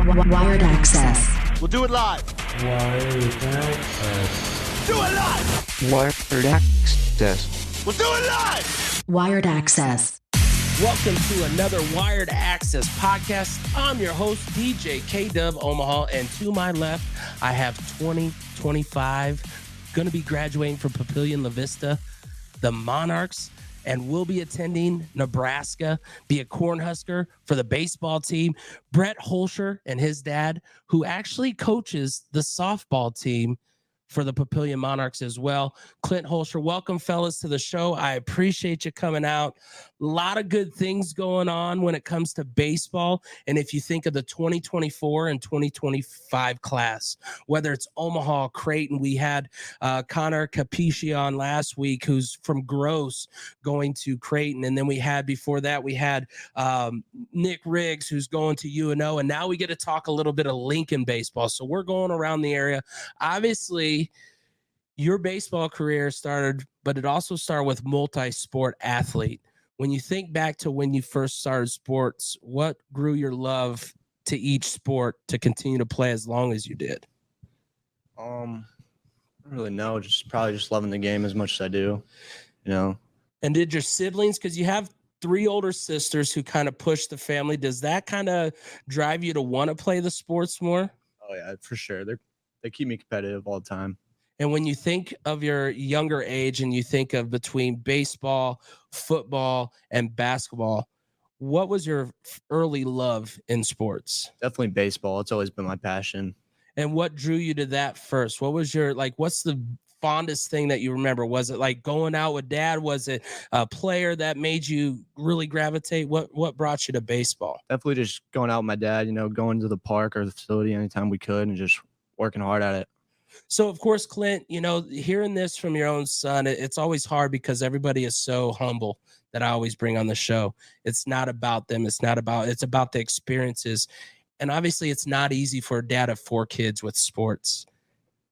Wired Axcess. We'll do it live. Wired Access. Do it live. Wired Access. We'll do it live. Wired Axcess. Welcome to another Wired Access podcast. I'm your host, DJ K-Dub Omaha, and to my left, I have 2025, going to be graduating from Papillion-La Vista, the Monarchs, and will be attending Nebraska, be a Cornhusker for the baseball team. Clint Hoelscher and his dad, who actually coaches the softball team for the Papillion Monarchs as well. Clint Hoelscher, welcome, fellas, to the show. I appreciate you coming out. A lot of good things going on when it comes to baseball. And if you think of the 2024 and 2025 class, whether it's Omaha, Creighton, we had Connor Capicci on last week, who's from Gross going to Creighton. And then we had, before that, we had Nick Riggs, who's going to UNO. And now we get to talk a little bit of Lincoln baseball. So we're going around the area. Obviously, your baseball career started, but it also started with multi-sport athlete. When you think back to when you first started sports, what grew your love to each sport to continue to play as long as you did? I don't really know. Probably loving the game as much as I do, you know. And did your siblings, because you have 3 older sisters who kind of push the family, does that kind of drive you to want to play the sports more? Oh yeah, for sure. They keep me competitive all the time. And when you think of your younger age and you think of between baseball, football, and basketball, what was your early love in sports? Definitely baseball. It's always been my passion. And what drew you to that first? What was your, what's the fondest thing that you remember? Was it like going out with dad? Was it a player that made you really gravitate? What brought you to baseball? Definitely just going out with my dad, going to the park or the facility anytime we could and just working hard at it. So, of course, Clint, hearing this from your own son, it's always hard because everybody is so humble that I always bring on the show. It's not about them. It's about the experiences. And obviously, it's not easy for a dad of 4 kids with sports.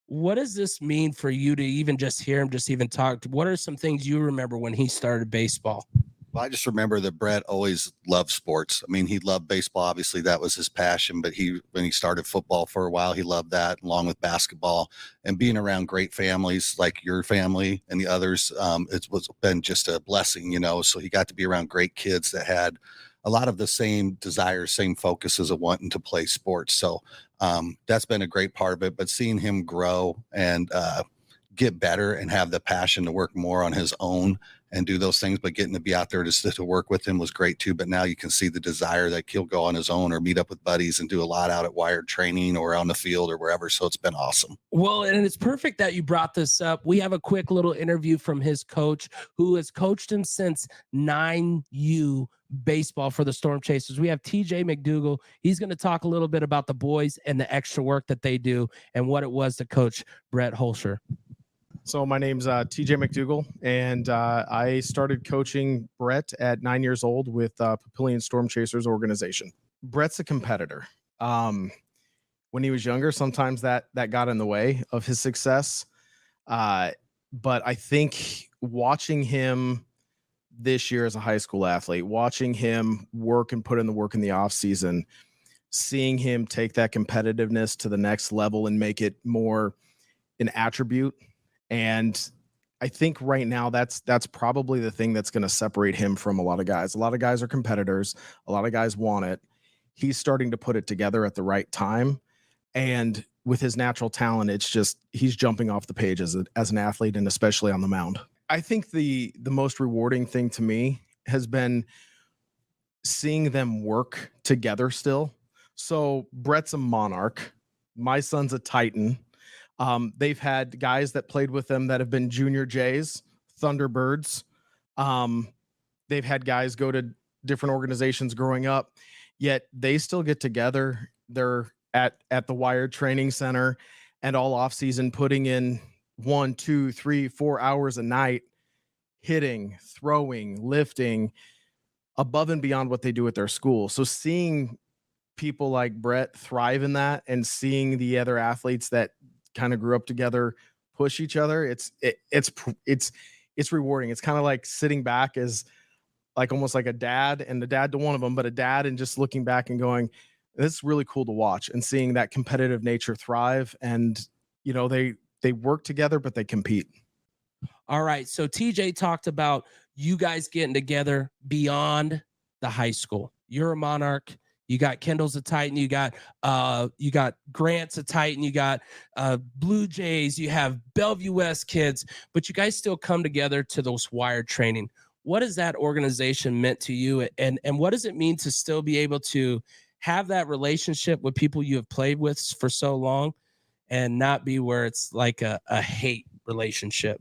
What does this mean for you to even just hear him, just even talk? What are some things you remember when he started baseball? Well, I just remember that Brett always loved sports. I mean, he loved baseball. Obviously, that was his passion. But when he started football for a while, he loved that, along with basketball. And being around great families like your family and the others, it's been just a blessing, So he got to be around great kids that had a lot of the same desires, same focuses of wanting to play sports. So that's been a great part of it. But seeing him grow and get better and have the passion to work more on his own and do those things, but getting to be out there to work with him was great too. But now you can see the desire that he'll go on his own or meet up with buddies and do a lot out at Wired training or on the field or wherever. So it's been awesome. Well, and it's perfect that you brought this up. We have a quick little interview from his coach, who has coached him since 9U baseball for the Storm Chasers. We have TJ McDougal. He's going to talk a little bit about the boys and the extra work that they do and what it was to coach Clint Hoelscher. So my name's TJ McDougal, and I started coaching Brett at 9 years old with Papillion Storm Chasers organization. Brett's a competitor. When he was younger, sometimes that got in the way of his success. But I think watching him this year as a high school athlete, watching him work and put in the work in the off season, seeing him take that competitiveness to the next level and make it more an attribute. And I think right now that's probably the thing that's going to separate him from a lot of guys. A lot of guys are competitors. A lot of guys want it. He's starting to put it together at the right time. And with his natural talent, it's just he's jumping off the page as an athlete, and especially on the mound. I think the most rewarding thing to me has been seeing them work together still. So Brett's a Monarch. My son's a Titan. They've had guys that played with them that have been junior Jays, Thunderbirds. They've had guys go to different organizations growing up, yet they still get together. They're at the Wired Training Center and all off season putting in 1, 2, 3, 4 hours a night, hitting, throwing, lifting above and beyond what they do at their school. So seeing people like Brett thrive in that and seeing the other athletes that kind of grew up together push each other, it's rewarding. It's kind of like sitting back as like almost like a dad and the dad to one of them, but a dad and just looking back and going, It's really cool to watch and seeing that competitive nature thrive. And, you know, they work together, but they compete. All right. So TJ talked about you guys getting together beyond the high school. You're a Monarch. You got Kendall's a Titan. You got Grant's a Titan. You got Blue Jays. You have Bellevue West kids, but you guys still come together to those wired training. What has that organization meant to you? And what does it mean to still be able to have that relationship with people you have played with for so long and not be where it's like a hate relationship?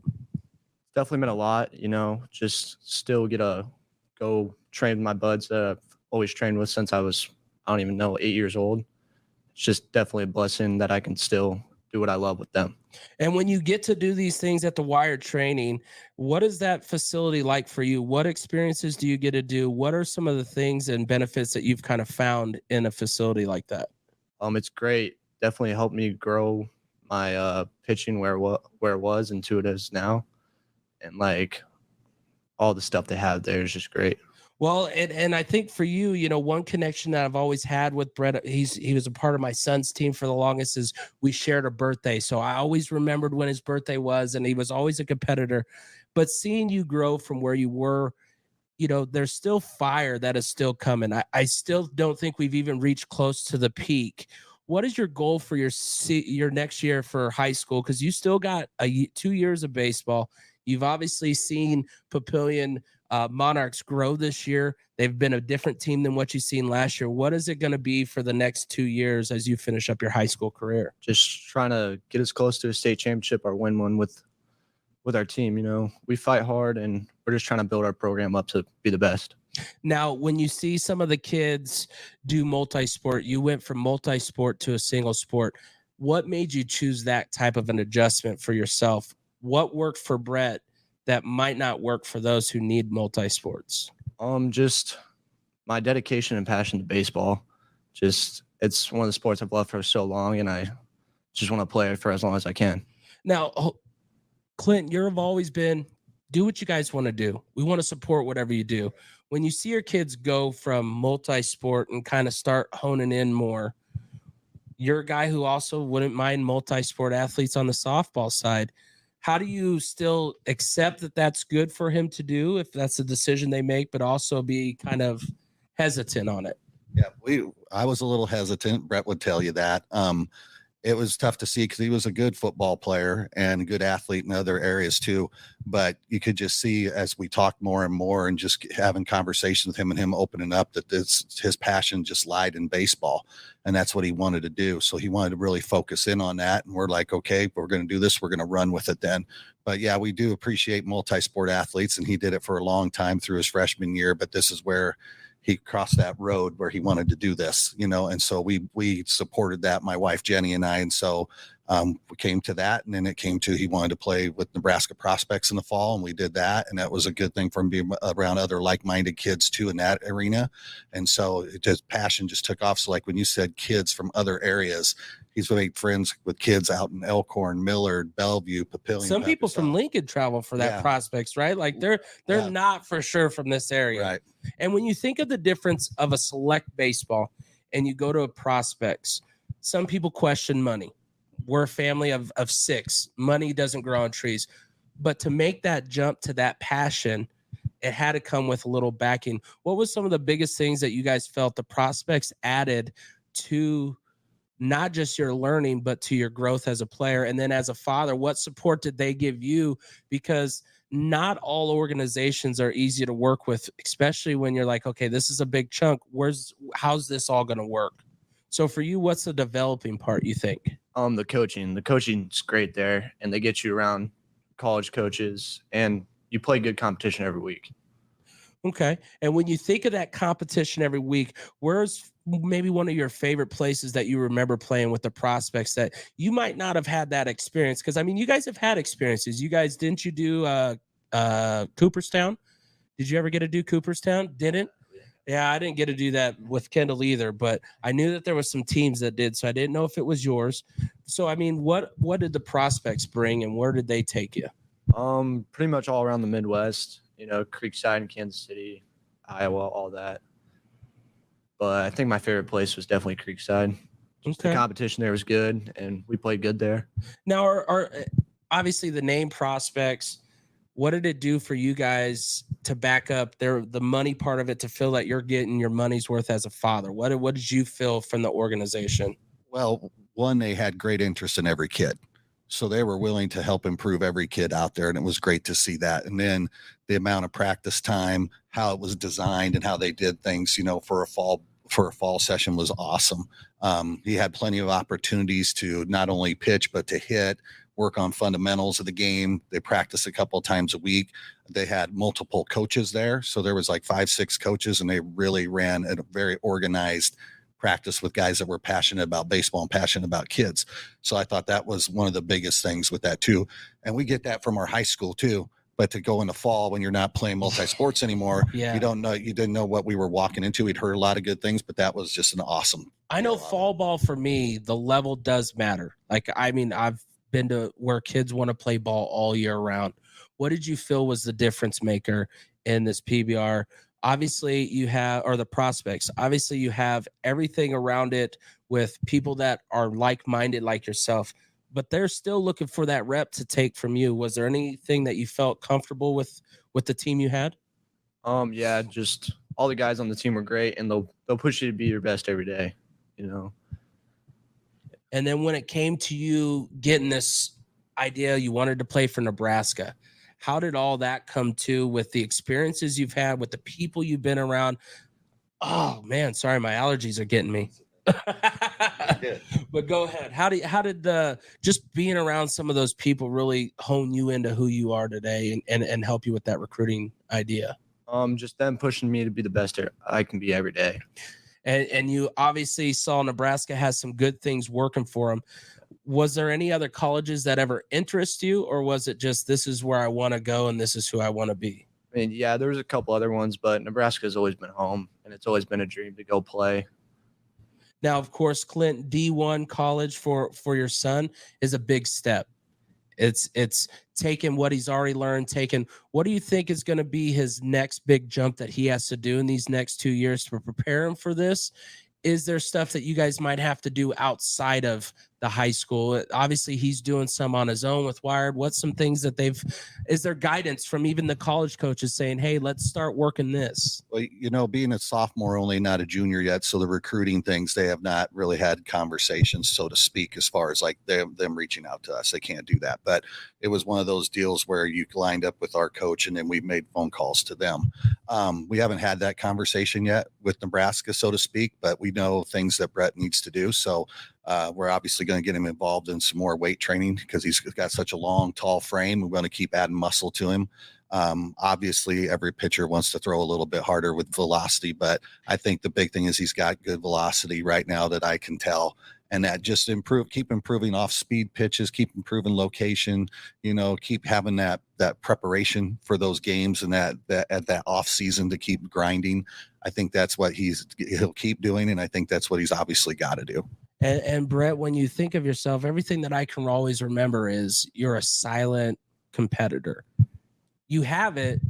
Definitely meant a lot, you know, just still get to go train with my buds that I've always trained with since I was, I don't even know, 8 years old. It's just definitely a blessing that I can still do what I love with them. And when you get to do these things at the wired training, what is that facility like for you? What experiences do you get to do? What are some of the things and benefits that you've kind of found in a facility like that? It's great. Definitely helped me grow my pitching where it was and to it is now. And like all the stuff they have there is just great. Well, and I think for you, you know, one connection that I've always had with Brett, he was a part of my son's team for the longest, is we shared a birthday. So I always remembered when his birthday was, and he was always a competitor. But seeing you grow from where you were, you know, there's still fire that is still coming. I still don't think we've even reached close to the peak. What is your goal for your next year for high school? Because you still got 2 years of baseball. You've obviously seen Papillion Monarchs grow this year. They've been a different team than what you've seen last year. What is it going to be for the next 2 years as you finish up your high school career? Just trying to get as close to a state championship or win one with our team. You know, we fight hard and we're just trying to build our program up to be the best. Now, when you see some of the kids do multi-sport, you went from multi-sport to a single sport. What made you choose that type of an adjustment for yourself? What worked for Brett that might not work for those who need multi-sports? Just my dedication and passion to baseball. Just, it's one of the sports I've loved for so long, and I just want to play it for as long as I can. Now, Clint, you've always been, do what you guys want to do. We want to support whatever you do. When you see your kids go from multi-sport and kind of start honing in more, you're a guy who also wouldn't mind multi-sport athletes on the softball side. How do you still accept that that's good for him to do if that's a decision they make, but also be kind of hesitant on it? Yeah, I was a little hesitant. Brett would tell you that. It was tough to see because he was a good football player and a good athlete in other areas too. But you could just see as we talked more and more and just having conversations with him and him opening up that his passion just lied in baseball. And that's what he wanted to do. So he wanted to really focus in on that. And we're like, okay, we're going to do this. We're going to run with it then. But yeah, we do appreciate multi-sport athletes, and he did it for a long time through his freshman year. But this is where he crossed that road where he wanted to do this, you know, and so we supported that, my wife, Jenny, and I. And so we came to that, and then it came to, he wanted to play with Nebraska prospects in the fall, and we did that. And that was a good thing for him being around other like-minded kids too in that arena. And so passion just took off. So like when you said kids from other areas, he's made friends with kids out in Elkhorn, Millard, Bellevue, Papillion. Some people from Lincoln travel for that prospects, right? Like they're not for sure from this area. Right. And when you think of the difference of a select baseball and you go to a prospects, some people question money. We're a family of 6. Money doesn't grow on trees. But to make that jump to that passion, it had to come with a little backing. What was some of the biggest things that you guys felt the prospects added to not just your learning, but to your growth as a player? And then as a father, what support did they give you? Because not all organizations are easy to work with, especially when you're like, okay, this is a big chunk. How's this all going to work? So for you, what's the developing part, you think? The coaching's great there, and they get you around college coaches, and you play good competition every week. Okay. And when you think of that competition every week, where's maybe one of your favorite places that you remember playing with the prospects that you might not have had that experience? Because, I mean, you guys have had experiences. You guys, didn't you do Cooperstown? Did you ever get to do Cooperstown? Didn't? Yeah, I didn't get to do that with Kendall either, but I knew that there was some teams that did, so I didn't know if it was yours. So, I mean, what did the prospects bring, and where did they take you? Pretty much all around the Midwest, you know, Creekside and Kansas City, Iowa, all that. but I think my favorite place was definitely Creekside. Just the competition there was good, and we played good there. Now, are obviously the name prospects, what did it do for you guys to back up the money part of it, to feel that you're getting your money's worth as a father? What did you feel from the organization? Well, one, they had great interest in every kid. So they were willing to help improve every kid out there. And it was great to see that. And then the amount of practice time, how it was designed and how they did things, for a fall session was awesome. He had plenty of opportunities to not only pitch, but to hit, work on fundamentals of the game. They practiced a couple of times a week. They had multiple coaches there. So there was like 5-6 coaches, and they really ran a very organized practice with guys that were passionate about baseball and passionate about kids. So I thought that was one of the biggest things with that too. And we get that from our high school too. But to go in the fall when you're not playing multi-sports anymore, you didn't know what we were walking into. We'd heard a lot of good things, but that was just an awesome. I know fall ball for me, the level does matter. I've been to where kids want to play ball all year round. What did you feel was the difference maker in this PBR? Obviously you have, or the prospects, obviously you have everything around it with people that are like-minded like yourself, but they're still looking for that rep to take from you. Was there anything that you felt comfortable with the team you had? Yeah, just all the guys on the team were great, and they'll push you to be your best every day, And then when it came to you getting this idea, you wanted to play for Nebraska. How did all that come to with the experiences you've had, with the people you've been around? Oh man, sorry, my allergies are getting me. But go ahead. How did just being around some of those people really hone you into who you are today and help you with that recruiting idea? Just them pushing me to be the best I can be every day. And you obviously saw Nebraska has some good things working for them. Was there any other colleges that ever interest you, or was it just, this is where I want to go and this is who I want to be? I mean, yeah, there was a couple other ones, but Nebraska has always been home, and it's always been a dream to go play. Now, of course, Clint, D1 college for your son is a big step. It's taking what he's already learned, what do you think is going to be his next big jump that he has to do in these next 2 years to prepare him for this? Is there stuff that you guys might have to do outside of the high school? Obviously, he's doing some on his own with Wired. What's some things that is there guidance from even the college coaches saying, hey, let's start working this? Well, being a sophomore only, not a junior yet, so the recruiting things, they have not really had conversations, so to speak, as far as like them reaching out to us. They can't do that. But it was one of those deals where you lined up with our coach, and then we made phone calls to them. We haven't had that conversation yet with Nebraska, so to speak, but we know things that Brett needs to do. So we're obviously going to get him involved in some more weight training because he's got such a long, tall frame. We're going to keep adding muscle to him. Obviously, every pitcher wants to throw a little bit harder with velocity, but I think the big thing is he's got good velocity right now that I can tell. And that just keep improving off speed pitches, keep improving location, keep having that preparation for those games and that off season to keep grinding. I think that's what he'll keep doing. And I think that's what he's obviously got to do. And Brett, when you think of yourself, everything that I can always remember is you're a silent competitor. You have it,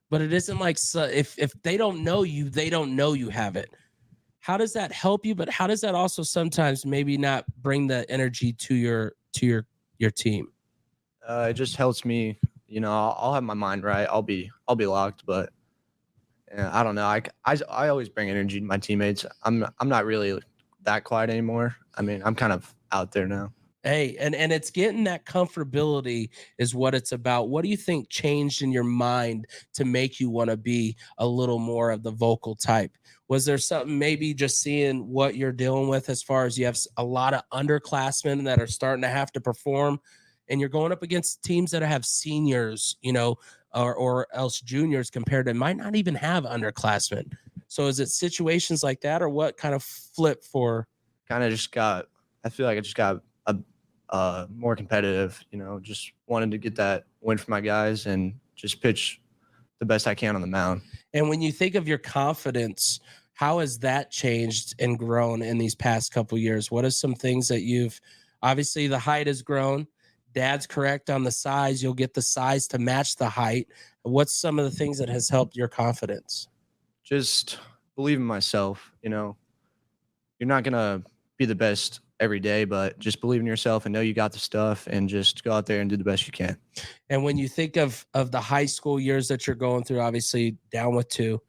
but it isn't like, if they don't know you, they don't know you have it. How does that help you? But how does that also sometimes maybe not bring the energy to your team? It just helps me. I'll have my mind right. I'll be locked, but I don't know. I always bring energy to my teammates. I'm not really that quiet anymore. I mean, I'm kind of out there now. Hey, and it's getting that comfortability is what it's about. What do you think changed in your mind to make you want to be a little more of the vocal type? Was there something, maybe just seeing what you're dealing with as far as you have a lot of underclassmen that are starting to have to perform, and you're going up against teams that have seniors, or else juniors compared to might not even have underclassmen. So is it situations like that, or what kind of flip for? I feel like I just got more competitive, just wanted to get that win for my guys and just pitch the best I can on the mound. And when you think of your confidence, how has that changed and grown in these past couple of years? What are some things that obviously the height has grown. Dad's correct on the size. You'll get the size to match the height. What's some of the things that has helped your confidence? Just believe in myself, you're not gonna be the best every day, but just believe in yourself and know you got the stuff, and just go out there and do the best you can. And when you think of the high school years that you're going through, obviously down with 2,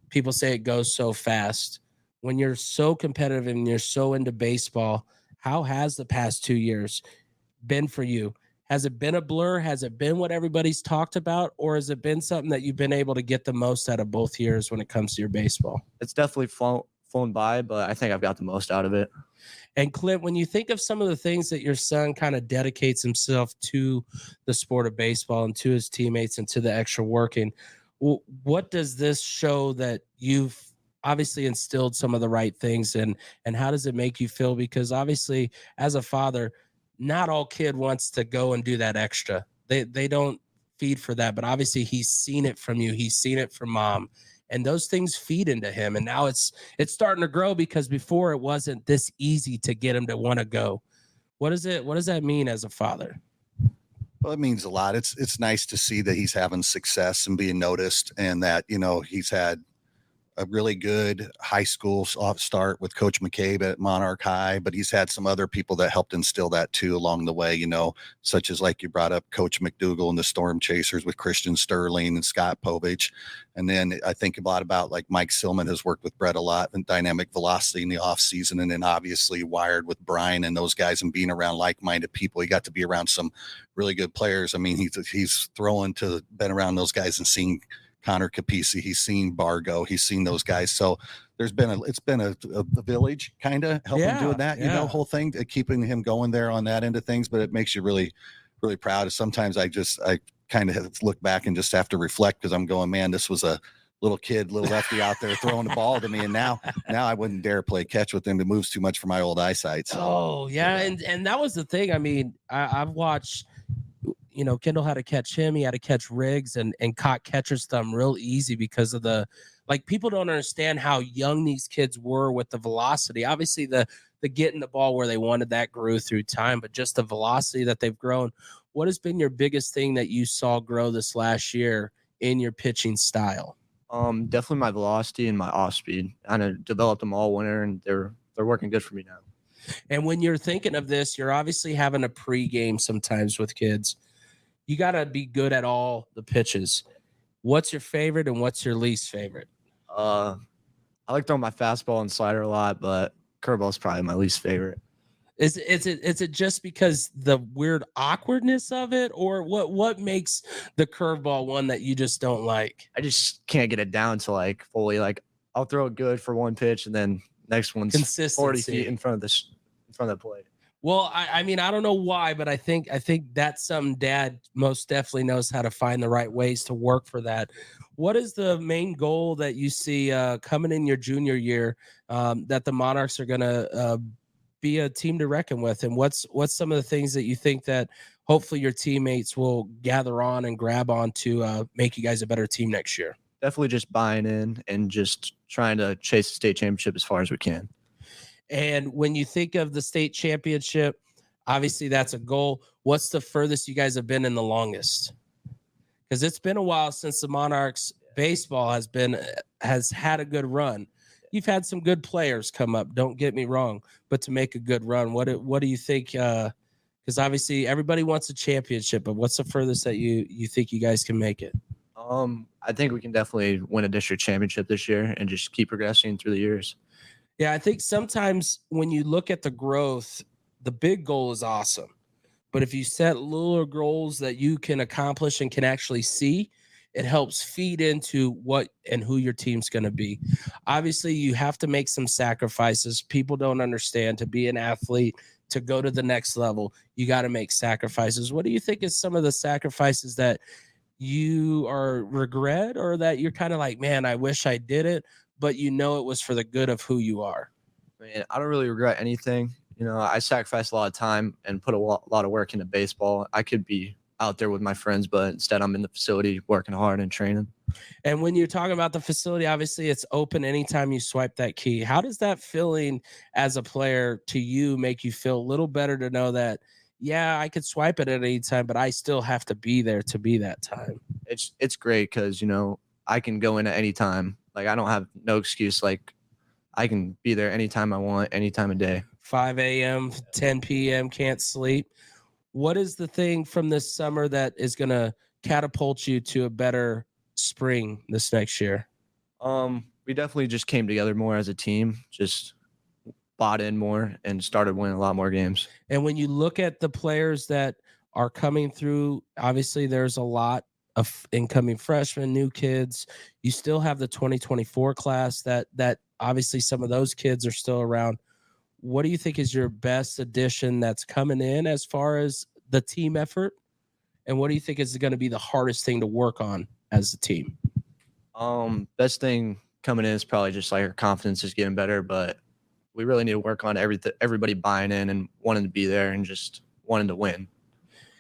people say it goes so fast. When you're so competitive and you're so into baseball, how has the past 2 years been for you? Has it been a blur? Has it been what everybody's talked about? Or has it been something that you've been able to get the most out of both years when it comes to your baseball? It's definitely flown by, but I think I've got the most out of it. And Clint, when you think of some of the things that your son kind of dedicates himself to the sport of baseball and to his teammates and to the extra working, what does this show that you've obviously instilled some of the right things in, and how does it make you feel? Because obviously as a father, not all kid wants to go and do that extra. They don't feed for that, but obviously he's seen it from you. He's seen it from mom, and those things feed into him. And now it's starting to grow, because before it wasn't this easy to get him to want to go. What does that mean as a father? Well, it means a lot. It's nice to see that he's having success and being noticed, and that, he's had a really good high school start with Coach McCabe at Monarch High, but he's had some other people that helped instill that too along the way, such as, like you brought up, Coach McDougal and the Storm Chasers with Christian Sterling and Scott Povich. And then I think a lot about, like, Mike Silman has worked with Brett a lot in dynamic velocity in the off season. And then obviously Wired with Brian and those guys, and being around like-minded people. He got to be around some really good players. I mean, he's been around those guys and seen Connor Capisi, he's seen Bargo, he's seen those guys. So it's been a village kind of helping doing that, whole thing, keeping him going there on that end of things. But it makes you really, really proud. Sometimes I kind of look back and just have to reflect, because I'm going, man, this was a little lefty out there throwing the ball to me. And now I wouldn't dare play catch with him. It moves too much for my old eyesight. So. Oh yeah. And that was the thing. I mean, I've watched, Kendall had to catch him. He had to catch Riggs, and caught catcher's thumb real easy because of people don't understand how young these kids were with the velocity. Obviously the getting the ball where they wanted, that grew through time, but just the velocity that they've grown. What has been your biggest thing that you saw grow this last year in your pitching style? Definitely my velocity and my off speed. I developed them all winter, and they're working good for me now. And when you're thinking of this, you're obviously having a pregame sometimes with kids. You got to be good at all the pitches. What's your favorite and what's your least favorite? I like throwing my fastball and slider a lot, but curveball is probably my least favorite. Is it just because the weird awkwardness of it, or what makes the curveball one that you just don't like? I just can't get it down to fully. I'll throw it good for one pitch, and then next one's 40 feet in front of the plate. Well, I mean, I don't know why, but I think that's something Dad most definitely knows how to find the right ways to work for that. What is the main goal that you see coming in your junior year, that the Monarchs are going to be a team to reckon with? And what's some of the things that you think that hopefully your teammates will gather on and grab on to make you guys a better team next year? Definitely just buying in and just trying to chase the state championship as far as we can. And when you think of the state championship, obviously that's a goal. What's the furthest you guys have been in the longest? Because it's been a while since the Monarchs baseball has had a good run. You've had some good players come up, don't get me wrong, but to make a good run, what do you think? Because obviously everybody wants a championship, but what's the furthest that you think you guys can make it? I think we can definitely win a district championship this year and just keep progressing through the years. Yeah, I think sometimes when you look at the growth, the big goal is awesome. But if you set little goals that you can accomplish and can actually see, it helps feed into what and who your team's going to be. Obviously, you have to make some sacrifices. People don't understand, to be an athlete, to go to the next level, you got to make sacrifices. What do you think is some of the sacrifices that you are regret, or that you're kind of like, man, I wish I did it, but it was for the good of who you are? Man, I don't really regret anything. I sacrificed a lot of time and put a lot of work into baseball. I could be out there with my friends, but instead I'm in the facility working hard and training. And when you're talking about the facility, obviously it's open anytime you swipe that key. How does that feeling as a player to you make you feel a little better to know that, yeah, I could swipe it at any time, but I still have to be there to be that time? It's great because, I can go in at any time. I don't have no excuse. I I can be there anytime I want, any time of day. 5 a.m., 10 p.m., can't sleep. What is the thing from this summer that is going to catapult you to a better spring this next year? We definitely just came together more as a team, just bought in more and started winning a lot more games. And when you look at the players that are coming through, obviously there's a lot of incoming freshmen, new kids. You still have the 2024 class that obviously some of those kids are still around. What do you think is your best addition that's coming in as far as the team effort? And what do you think is going to be the hardest thing to work on as a team? Best thing coming in is probably just like our confidence is getting better, but we really need to work on everybody buying in and wanting to be there and just wanting to win.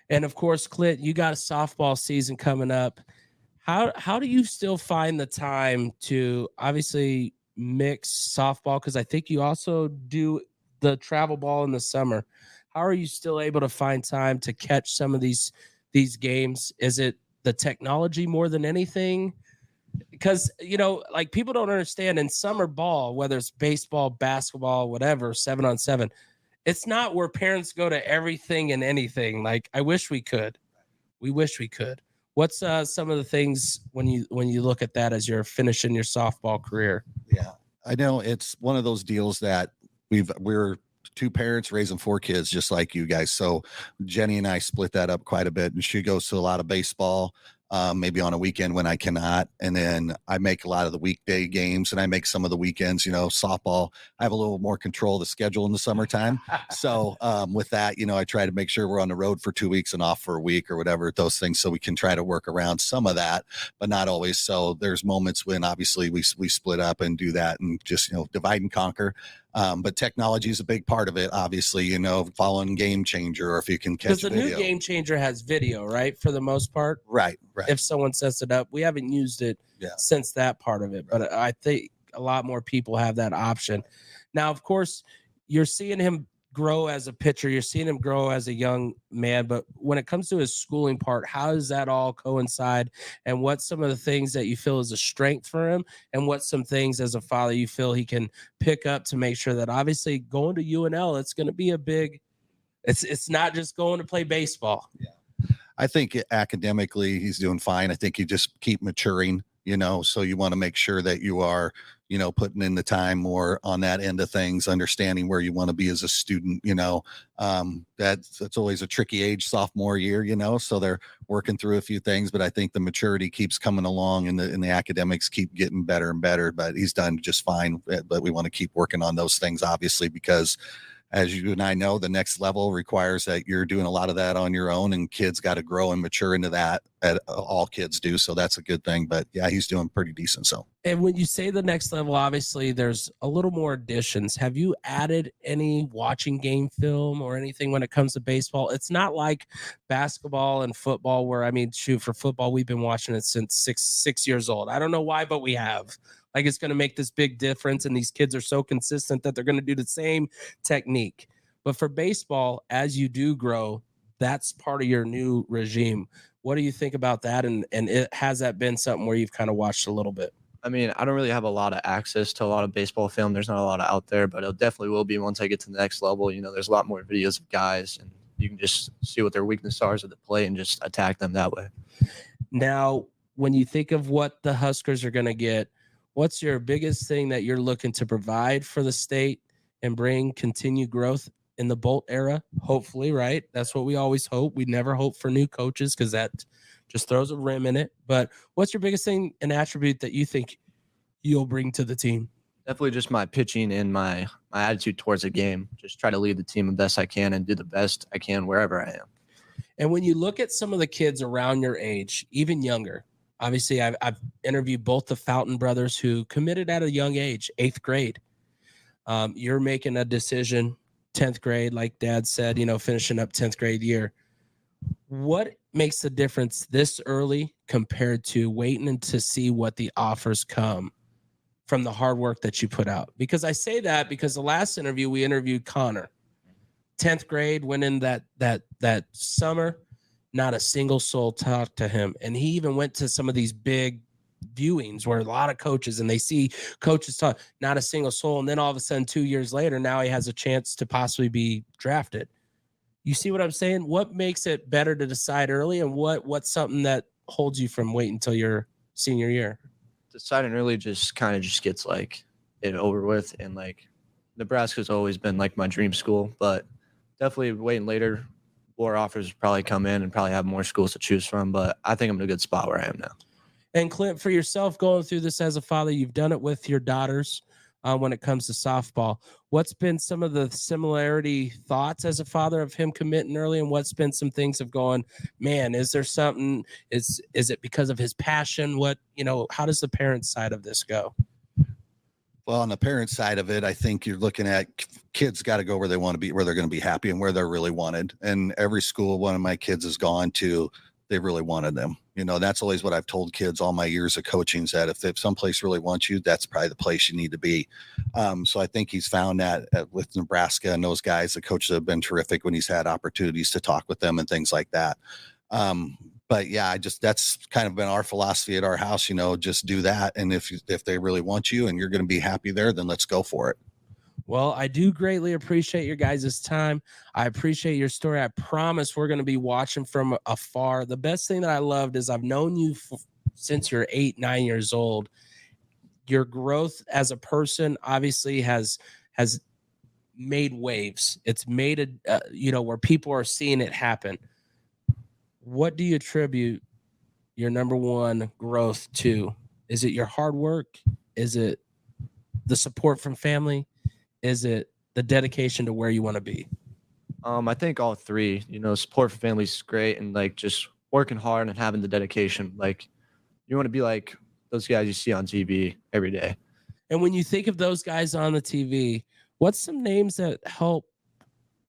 And of course, Clint, you got a softball season coming up. How do you still find the time to obviously mix softball? Because I think you also do the travel ball in the summer. How are you still able to find time to catch some of these games? Is it the technology more than anything? Because, like people don't understand in summer ball, whether it's baseball, basketball, whatever, 7-on-7, it's not where parents go to everything and anything. Like I wish we could. We wish we could. What's some of the things when you look at that as you're finishing your softball career? Yeah, I know it's one of those deals that we're two parents raising four kids just like you guys. So Jenny and I split that up quite a bit, and she goes to a lot of baseball, maybe on a weekend when I cannot. And then I make a lot of the weekday games and I make some of the weekends, softball. I have a little more control of the schedule in the summertime. So with that, I try to make sure we're on the road for 2 weeks and off for a week or whatever, those things. So we can try to work around some of that, but not always. So there's moments when obviously we split up and do that and just, divide and conquer. But technology is a big part of it, obviously, following Game Changer, or if you can catch video. Because the new Game Changer has video, right? For the most part. Right. If someone sets it up, we haven't used it since that part of it, but I think a lot more people have that option. Now, of course, you're seeing him grow as a pitcher. You're seeing him grow as a young man, but when it comes to his schooling part, how does that all coincide? And what's some of the things that you feel is a strength for him? And what's some things as a father you feel he can pick up to make sure that obviously going to UNL, it's going to be a big, it's not just going to play baseball. Yeah. I think academically he's doing fine. I think you just keep maturing, so you want to make sure that you are, putting in the time more on that end of things, understanding where you want to be as a student, that's always a tricky age, sophomore year, so they're working through a few things, but I think the maturity keeps coming along and the academics keep getting better and better, but he's done just fine. But we want to keep working on those things, obviously, because as you and I know, the next level requires that you're doing a lot of that on your own, and kids got to grow and mature into that. All kids do. So that's a good thing. But yeah, he's doing pretty decent. So. And when you say the next level, obviously there's a little more additions. Have you added any watching game film or anything when it comes to baseball? It's not like basketball and football where, for football, we've been watching it since six years old. I don't know why, but we have. Like it's going to make this big difference, and these kids are so consistent that they're going to do the same technique. But for baseball, as you do grow, that's part of your new regime. What do you think about that? And has that been something where you've kind of watched a little bit? I don't really have a lot of access to a lot of baseball film. There's not a lot out there, but it definitely will be once I get to the next level. There's a lot more videos of guys, and you can just see what their weaknesses are at the plate and just attack them that way. Now, when you think of what the Huskers are going to get, what's your biggest thing that you're looking to provide for the state and bring continued growth in the Bolt era? Hopefully, right? That's what we always hope. We never hope for new coaches because that just throws a rim in it. But what's your biggest thing, an attribute that you think you'll bring to the team? Definitely just my pitching and my attitude towards the game. Just try to lead the team the best I can and do the best I can wherever I am. And when you look at some of the kids around your age, even younger, obviously I've interviewed both the Fountain brothers who committed at a young age, 8th grade. You're making a decision, 10th grade, like Dad said, finishing up 10th grade year. What makes the difference this early compared to waiting to see what the offers come from the hard work that you put out? Because I say that because the last interview we interviewed Connor, 10th grade, went in that summer, not a single soul talked to him. And he even went to some of these big viewings where a lot of coaches, and they see coaches talk, not a single soul. And then all of a sudden, 2 years later, now he has a chance to possibly be drafted. You see what I'm saying? What makes it better to decide early, and what's something that holds you from waiting until your senior year? Deciding early just kind of just gets like it over with, and like Nebraska's always been like my dream school, but definitely waiting later, more offers probably come in and probably have more schools to choose from. But I think I'm in a good spot where I am now. And Clint, for yourself, going through this as a father, you've done it with your daughters when it comes to softball. What's been some of the similarity thoughts as a father of him committing early, and what's been some things of going, man, is there something, is it because of his passion? How does the parent side of this go? Well, on the parent side of it, I think you're looking at kids got to go where they want to be, where they're going to be happy and where they're really wanted. And every school one of my kids has gone to, they really wanted them. That's always what I've told kids all my years of coaching, is that if someplace really wants you, that's probably the place you need to be. So I think he's found that with Nebraska, and those guys, the coaches have been terrific when he's had opportunities to talk with them and things like that. But yeah, that's kind of been our philosophy at our house, just do that. And if they really want you and you're going to be happy there, then let's go for it. Well, I do greatly appreciate your guys' time. I appreciate your story. I promise we're going to be watching from afar. The best thing that I loved is I've known you since you're 8, 9 years old. Your growth as a person obviously has made waves. It's made where people are seeing it happen. What do you attribute your number one growth to? Is it your hard work? Is it the support from family? Is it the dedication to where you want to be? I think all three. Support for family is great, and like just working hard and having the dedication. Like you want to be like those guys you see on TV every day. And when you think of those guys on the TV, what's some names that help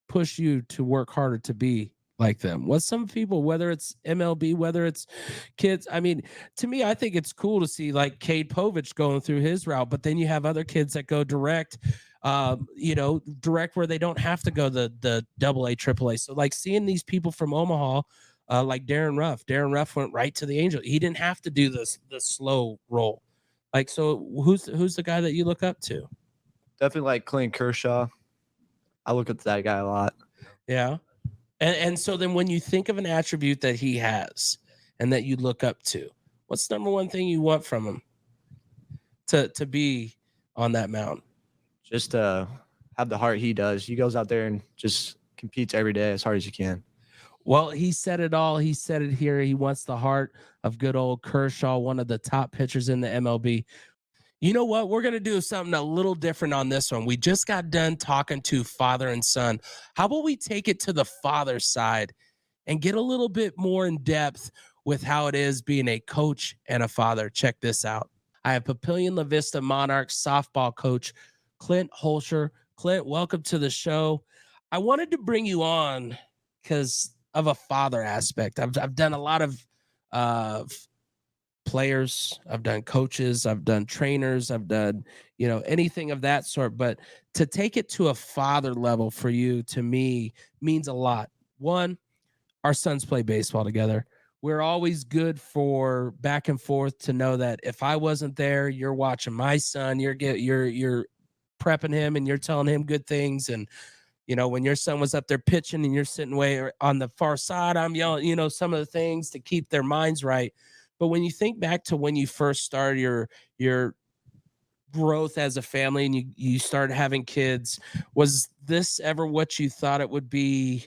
push you to work harder to be like them? What's some people, whether it's MLB, whether it's kids? I mean, to me, I think it's cool to see like Cade Povich going through his route, but then you have other kids that go direct, direct where they don't have to go the AA, AAA. So like seeing these people from Omaha, like Darren Ruff went right to the Angel. He didn't have to do the slow roll. Like, so who's the guy that you look up to? Definitely like Clint Hoelscher. I look up to that guy a lot. Yeah. And so then when you think of an attribute that he has and that you look up to, what's the number one thing you want from him to be on that mound? Just have the heart he does. He goes out there and just competes every day as hard as he can. Well, he said it all. He said it here. He wants the heart of good old Kershaw, one of the top pitchers in the MLB. You know what? We're going to do something a little different on this one. We just got done talking to father and son. How about we take it to the father side and get a little bit more in depth with how it is being a coach and a father? Check this out. I have Papillion-La Vista Monarchs softball coach, Clint Hoelscher. Clint, welcome to the show. I wanted to bring you on because of a father aspect. I've done a lot of players, I've done coaches, I've done trainers, I've done, anything of that sort. But to take it to a father level for you, to me, means a lot. One, our sons play baseball together. We're always good for back and forth to know that if I wasn't there, you're watching my son, you're prepping him and you're telling him good things. And, when your son was up there pitching and you're sitting way on the far side, I'm yelling, some of the things to keep their minds right. But when you think back to when you first started your growth as a family and you started having kids, was this ever what you thought it would be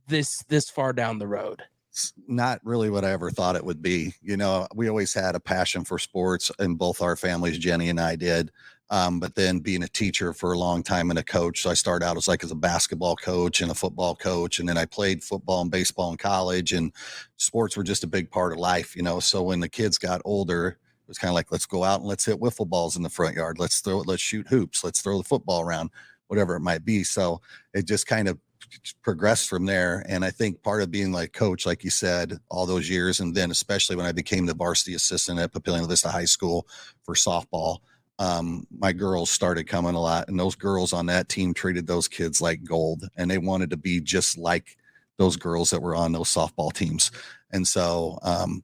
this far down the road? It's not really what I ever thought it would be. We always had a passion for sports in both our families. Jenny and I did. But then being a teacher for a long time and a coach. So I started out as a basketball coach and a football coach. And then I played football and baseball in college, and sports were just a big part of life, So when the kids got older, it was kind of like, let's go out and let's hit wiffle balls in the front yard. Let's shoot hoops. Let's throw the football around, whatever it might be. So it just kind of progressed from there. And I think part of being like coach, like you said, all those years, and then especially when I became the varsity assistant at Papillion-La Vista High School for softball, my girls started coming a lot, and those girls on that team treated those kids like gold, and they wanted to be just like those girls that were on those softball teams. And so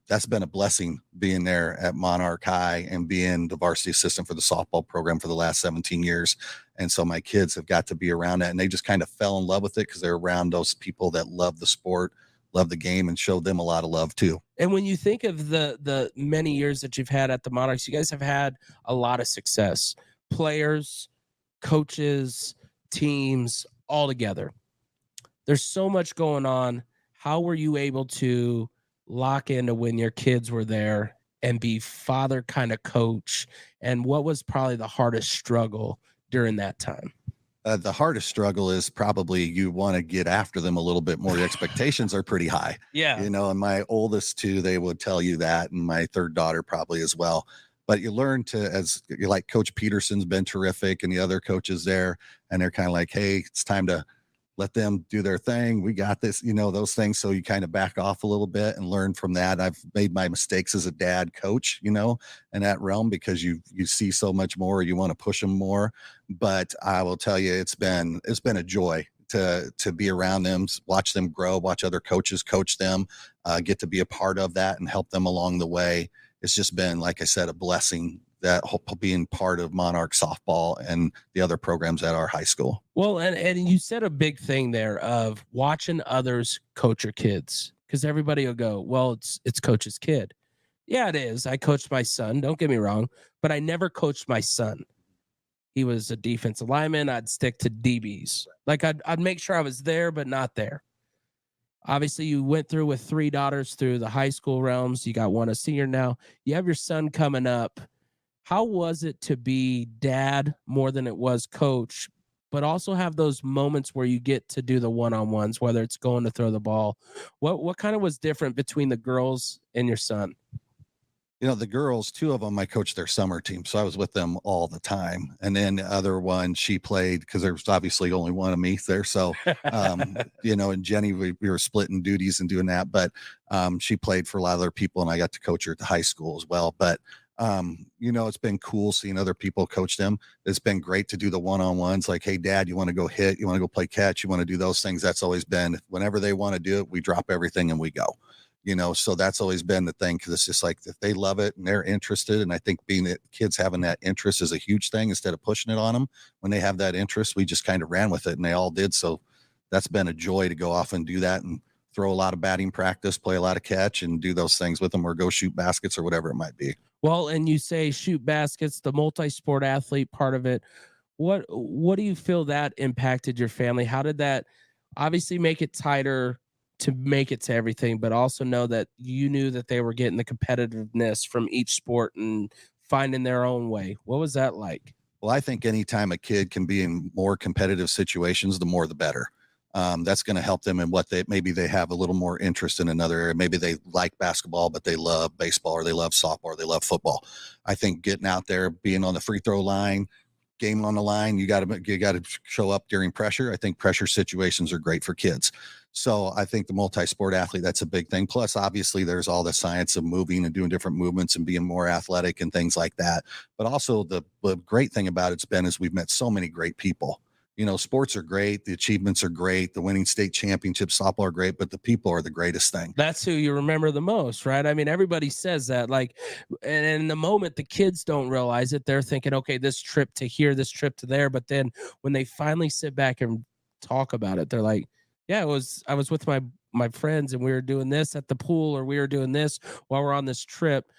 that's been a blessing being there at Monarch High and being the varsity assistant for the softball program for the last 17 years. And so my kids have got to be around that, and they just kind of fell in love with it because they're around those people that love the sport, love the game, and showed them a lot of love too. And when you think of the many years that you've had at the Monarchs, you guys have had a lot of success. Players, coaches, teams, all together. There's so much going on. How were you able to lock into when your kids were there and be father kind of coach? And what was probably the hardest struggle during that time? The hardest struggle is probably you want to get after them a little bit more. The expectations are pretty high. Yeah. You know, and my oldest two, they would tell you that, and my third daughter probably as well. But you learn to, as you like, Coach Peterson's been terrific and the other coaches there, and they're kind of like, hey, it's time to let them do their thing. We got this, you know, those things. So you kind of back off a little bit and learn from that. I've made my mistakes as a dad coach, you know, in that realm, because you see so much more, you want to push them more. But I will tell you, it's been a joy to be around them, watch them grow, watch other coaches coach them, get to be a part of that and help them along the way. It's just been, like I said, a blessing, that being part of Monarch softball and the other programs at our high school. Well, and you said a big thing there of watching others coach your kids, because everybody will go, well, it's coach's kid. Yeah, it is. I coached my son. Don't get me wrong, but I never coached my son. He was a defensive lineman. I'd stick to DBs. Like I'd make sure I was there, but not there. Obviously, you went through with 3 daughters through the high school realms. You got one a senior now. You have your son coming up. How was it to be dad more than it was coach, but also have those moments where you get to do the one-on-ones, whether it's going to throw the ball? What kind of was different between the girls and your son? You know, the girls, 2 of them, I coached their summer team, so I was with them all the time. And then the other one, she played, because there was obviously only one of me there. So, you know, and Jenny, we were splitting duties and doing that. But she played for a lot of other people, and I got to coach her at the high school as well. But, you know, it's been cool seeing other people coach them. It's been great to do the one-on-ones, like, hey, Dad, you want to go hit? You want to go play catch? You want to do those things? That's always been, whenever they want to do it, we drop everything and we go. You know, so that's always been the thing, because it's just like, if they love it and they're interested, and I think being that kids having that interest is a huge thing. Instead of pushing it on them, when they have that interest, we just kind of ran with it, and they all did. So that's been a joy to go off and do that and throw a lot of batting practice, play a lot of catch, and do those things with them, or go shoot baskets or whatever it might be. Well, and you say shoot baskets, the multi-sport athlete part of it. What do you feel that impacted your family? How did that obviously make it tighter to make it to everything, but also know that you knew that they were getting the competitiveness from each sport and finding their own way? What was that like? Well, I think anytime a kid can be in more competitive situations, the more the better. That's going to help them in what maybe they have a little more interest in another area. Maybe they like basketball, but they love baseball, or they love softball, or they love football. I think getting out there, being on the free throw line, game on the line, you got to show up during pressure. I think pressure situations are great for kids. So I think the multi-sport athlete, that's a big thing. Plus, obviously, there's all the science of moving and doing different movements and being more athletic and things like that. But also the great thing about it's been is we've met so many great people. You know, sports are great. The achievements are great. The winning state championships, softball are great, but the people are the greatest thing. That's who you remember the most, right? I mean, everybody says that, like, and in the moment, the kids don't realize it. They're thinking, okay, this trip to here, this trip to there. But then when they finally sit back and talk about it, they're like, yeah, I was with my friends, and we were doing this at the pool, or we were doing this while we're on this trip.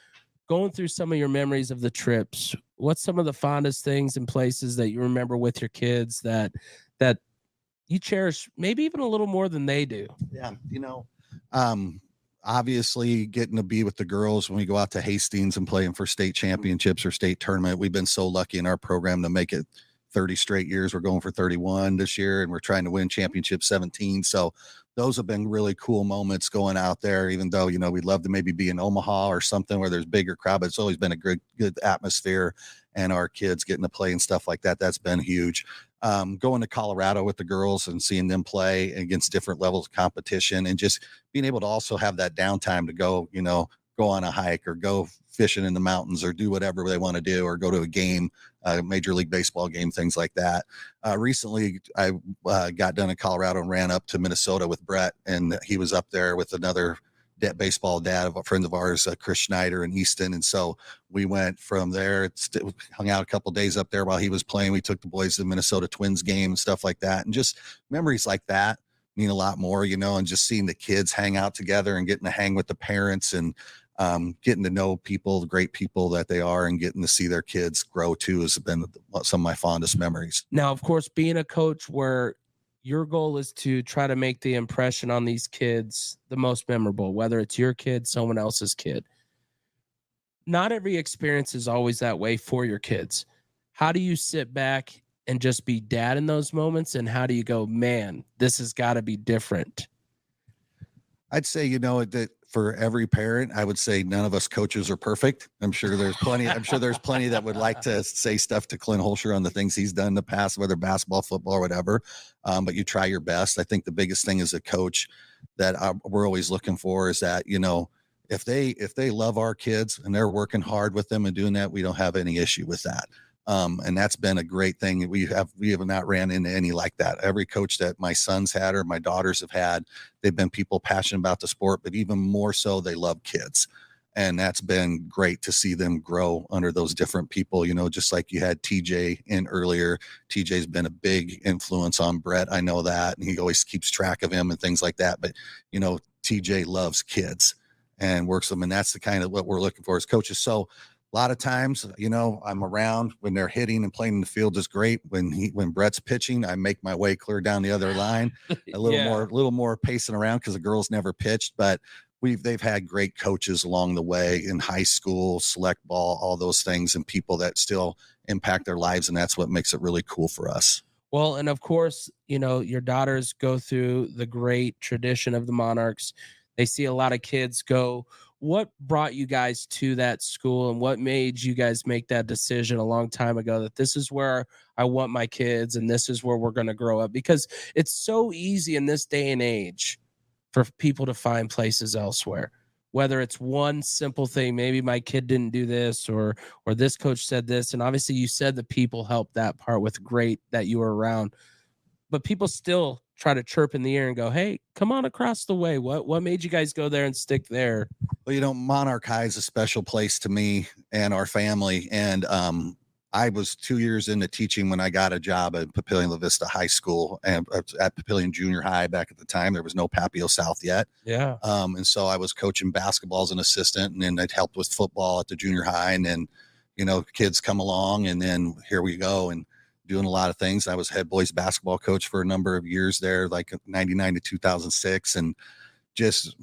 Going through some of your memories of the trips, what's some of the fondest things and places that you remember with your kids that you cherish, maybe even a little more than they do? Yeah, you know, obviously getting to be with the girls when we go out to Hastings and playing for state championships or state tournament. We've been so lucky in our program to make it 30 straight years. We're going for 31 this year, and we're trying to win championship 17. So those have been really cool moments going out there, even though, you know, we'd love to maybe be in Omaha or something where there's bigger crowd, but it's always been a good atmosphere, and our kids getting to play and stuff like that. That's been huge. Going to Colorado with the girls and seeing them play against different levels of competition, and just being able to also have that downtime to go go on a hike or go fishing in the mountains or do whatever they want to do, or go to a game, Major League Baseball game, things like that. Recently, I got done in Colorado and ran up to Minnesota with Brett, and he was up there with another baseball dad of a friend of ours, Chris Schneider in Easton. And so we went from there, hung out a couple days up there while he was playing. We took the boys to the Minnesota Twins game and stuff like that. And just memories like that mean a lot more, and just seeing the kids hang out together and getting to hang with the parents and getting to know people, the great people that they are, and getting to see their kids grow too has been some of my fondest memories. Now, of course, being a coach where your goal is to try to make the impression on these kids the most memorable, whether it's your kid, someone else's kid. Not every experience is always that way for your kids. How do you sit back and just be dad in those moments? And how do you go, man, this has got to be different? I'd say, that for every parent, I would say none of us coaches are perfect. I'm sure there's plenty that would like to say stuff to Clint Hoelscher on the things he's done in the past, whether basketball, football, or whatever. But you try your best. I think the biggest thing as a coach that we're always looking for is that, if they love our kids and they're working hard with them and doing that, we don't have any issue with that. And that's been a great thing. We have not ran into any like that. Every coach that my sons had or my daughters have had, they've been people passionate about the sport, but even more so, they love kids. And that's been great to see them grow under those different people, just like you had TJ in earlier. TJ's been a big influence on Brett. I know that. And he always keeps track of him and things like that. But, TJ loves kids and works them. And that's the kind of what we're looking for as coaches. So a lot of times, I'm around when they're hitting and playing in the field is great. When Brett's pitching, I make my way clear down the other line, a little more pacing around because the girls never pitched, but they've had great coaches along the way in high school, select ball, all those things, and people that still impact their lives. And that's what makes it really cool for us. Well, and of course, your daughters go through the great tradition of the Monarchs. They see a lot of kids go. What brought you guys to that school, and what made you guys make that decision a long time ago that this is where I want my kids and this is where we're going to grow up? Because it's so easy in this day and age for people to find places elsewhere, whether it's one simple thing, maybe my kid didn't do this or this coach said this. And obviously you said the people helped that part with great that you were around, but people still try to chirp in the ear and go, hey, come on across the way. What made you guys go there and stick there? Well, Monarch High is a special place to me and our family. And I was 2 years into teaching when I got a job at Papillion-La Vista High School and at Papillion Junior High back at the time. There was no Papio South yet. Yeah. And so I was coaching basketball as an assistant, and then I'd helped with football at the junior high. And then, kids come along, and then here we go. And doing a lot of things. I was head boys basketball coach for a number of years there, like 99 to 2006, and just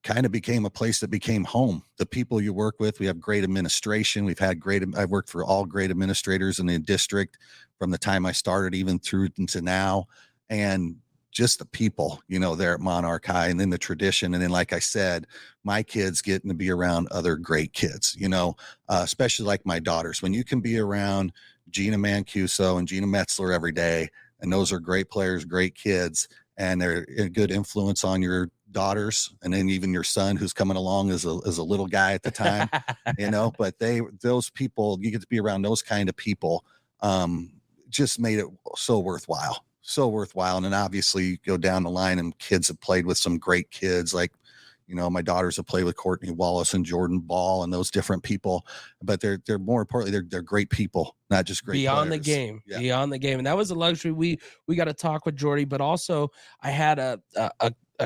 kind of became a place that became home. The people you work with, we have great administration. I've worked for all great administrators in the district from the time I started even through to now. And just the people, there at Monarch High, and then the tradition. And then, like I said, my kids getting to be around other great kids, especially like my daughters. When you can be around Gina Mancuso and Gina Metzler every day, and those are great players, great kids, and they're a good influence on your daughters, and then even your son who's coming along as a little guy at the time, but those people, you get to be around those kind of people, just made it so worthwhile. And then obviously you go down the line and kids have played with some great kids, like, my daughters have played with Courtney Wallace and Jordan Ball and those different people, but they're more importantly, they're great people, not just great beyond players. The game, yeah. Beyond the game. And that was a luxury. We got to talk with Jordy, but also I had a